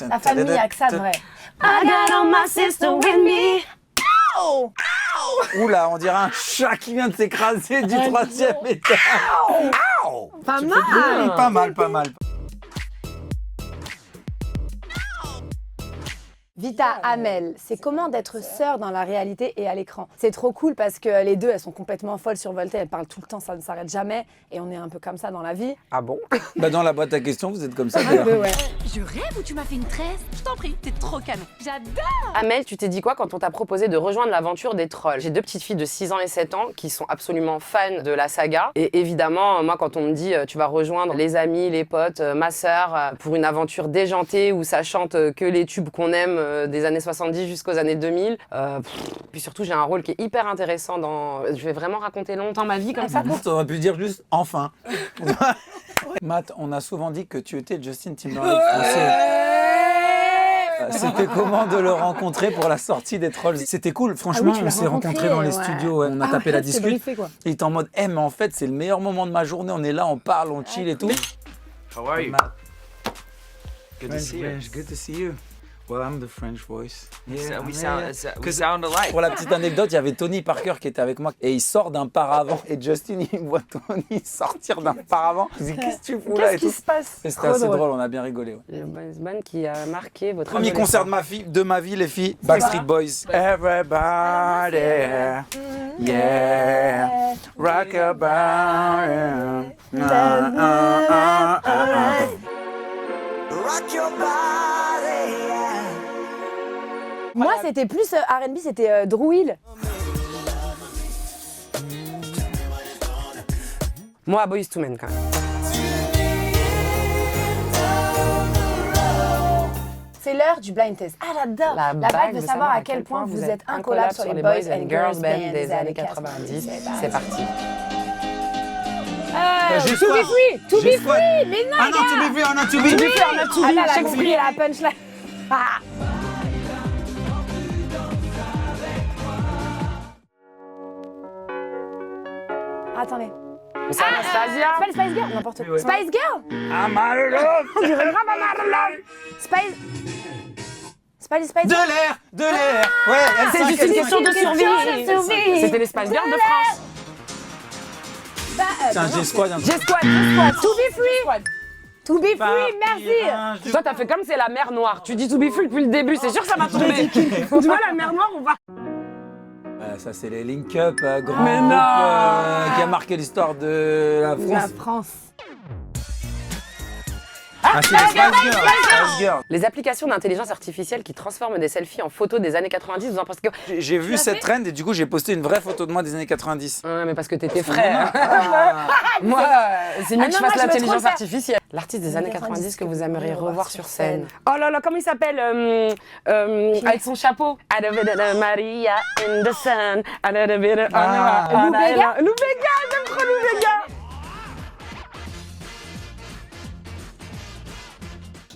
La famille, il y a que ça de vrai. I got all my sister with me. Oh. Oula, on dirait un chat qui vient de s'écraser du 3e étage. Ow. Pas mal. Pas mal, pas mal. Vita, Amel, c'est comment d'être sœur dans la réalité et à l'écran. C'est trop cool parce que les deux, elles sont complètement folles, survoltées, elles parlent tout le temps, ça ne s'arrête jamais. Et on est un peu comme ça dans la vie. Ah bon? Bah dans la boîte à questions, vous êtes comme ça Un d'ailleurs. peu, ouais. Je rêve ou tu m'as fait une tresse? Je t'en prie, t'es trop canon. J'adore. Amel, tu t'es dit quoi quand on t'a proposé de rejoindre l'aventure des trolls? J'ai deux petites filles de 6 ans et 7 ans qui sont absolument fans de la saga. Et évidemment, moi, quand on me dit tu vas rejoindre les amis, les potes, ma sœur, pour une aventure déjantée où ça chante que les tubes qu'on aime des années 70 jusqu'aux années 2000. Puis surtout, j'ai un rôle qui est hyper intéressant dans... Je vais vraiment raconter longtemps ma vie comme ça. On aurait pu dire juste enfin. Matt, on a souvent dit que tu étais Justin Timberlake français. C'était comment de le rencontrer pour la sortie des Trolls? C'était cool, franchement, tu on l'as s'est rencontrés dans les rencontré, studios, ouais. On a tapé la c'est discute. briefé, quoi. Il était en mode, mais en fait, c'est le meilleur moment de ma journée, on est là, on parle, on chill et tout. How are you? Matt, Good to see you. good to see you. Well, I'm the French voice. Yeah, We yeah. sound alike. Pour la petite anecdote, il y avait Tony Parker qui était avec moi et il sort d'un paravent et Justin il voit Tony sortir d'un paravent. Il dit qu'est-ce que tu fous là et Qu'est-ce qui tout. se passe? Et c'était assez drôle, on a bien rigolé. Ouais. Le boys band qui a marqué votre Premier adolescence. concert de ma vie les filles, Backstreet Boys. Everybody, yeah, rock about it. Rock your body, yeah. Moi, c'était plus R&B, c'était Drew Hill. Moi, Boyz II Men quand même. C'est l'heure du blind test. Ah, j'adore. La bague de savoir à quel point vous êtes incollable sur les boys and girls band des années 90. C'est parti. J'ai To be free, to be free, mais non, Ah non, to be free, oh non, to be free. Ah là, elle a compris la punchline. Ah. Attendez. Mais c'est Anastasia. C'est pas les Spice Girls, n'importe quoi. Oui, ouais. Spice Girls. I'm out of love. On dirait grave I'm out of love. Spice. C'est pas les Spice De Girls. l'air. Ouais, C'est juste une question de survie. survie. C'était les Spice Girls de France. C'est un G-Squad. G-Squad. To be free. To be free, merci. Toi, t'as fait comme c'est la mer Noire. Tu dis to be free depuis le début, c'est sûr que ça va tomber. Tu vois, la mer Noire, on va... Ça, c'est les Link Up, grand Mais groupe non. qui a marqué l'histoire de la La France. France. Ah, c'est les Spice Girls. Les applications d'intelligence artificielle qui transforment des selfies en photos des années 90, vous en pensez quoi? J'ai vu cette trend et du coup, j'ai posté une vraie photo de moi des années 90. Ouais, mais parce que t'étais frais. hein. Moi, c'est mieux que je non, moi, fasse je veux trop l'intelligence le faire. artificielle. L'artiste des années 90 que vous aimeriez revoir sur scène. scène. Oh là là, comment il s'appelle avec son chapeau. I don't know, Maria in the sun. I don't know, Ah. Lou Bega. Lou Bega, j'aime trop Lou Bega.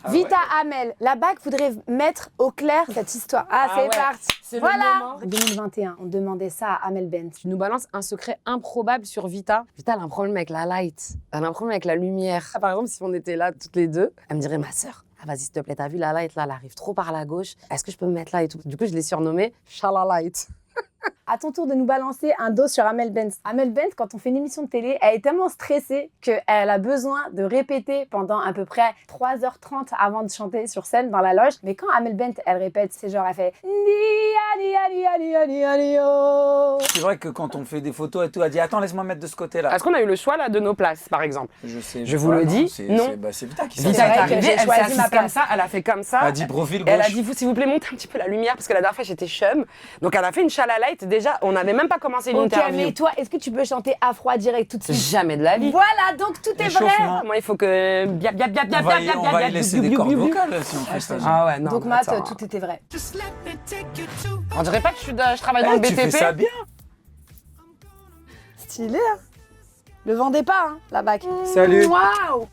Vita Amel, la bague voudrait mettre au clair cette histoire. Ah, c'est ouais. parti. C'est le Voilà. moment. 2021, on demandait ça à Amel Bent. Tu nous balances un secret improbable sur Vita. Vita, elle a un problème avec la light. Elle a un problème avec la lumière. Par exemple, si on était là toutes les deux, elle me dirait, ma sœur, ah, vas-y, s'il te plaît, t'as vu la light là, elle arrive trop par la gauche. Est-ce que je peux me mettre là et tout? Du coup, je l'ai surnommée Shala Light. À ton tour de nous balancer un dos sur Amel Bent. Amel Bent, quand on fait une émission de télé, elle est tellement stressée qu'elle a besoin de répéter pendant à peu près 3h30 avant de chanter sur scène dans la loge. Mais quand Amel Bent, elle répète, c'est genre, elle fait C'est vrai que quand on fait des photos et tout, elle dit attends, laisse-moi mettre de ce côté-là. Est-ce qu'on a eu le choix là de nos places, par exemple? Je sais. Je vous le dis, non. C'est Vita qui Vita C'est est vrai que arrivée, j'ai elle s'est choisi assise ma comme place. ça, elle a fait comme ça. Elle a dit profil Et elle a gauche. dit, s'il vous plaît, montez un petit peu la lumière, parce que la dernière fois, j'étais chum. Donc, elle a fait une Shala Light. Déjà, on n'avait même pas commencé une Ok, interview. mais toi, est-ce que tu peux chanter à froid direct tout de suite? Jamais de la vie. Voilà, donc tout est vrai. Échauffement. Moi, il faut que... On va y laisser des cordes vocales si on fait ça. Ah ouais, non. Donc mais Matt, attends. tout était vrai. On dirait pas que je travaille dans le Tu BTP. fais ça bien. Stylé, hein. Le vendez pas, hein, la bague. Salut. Waouh.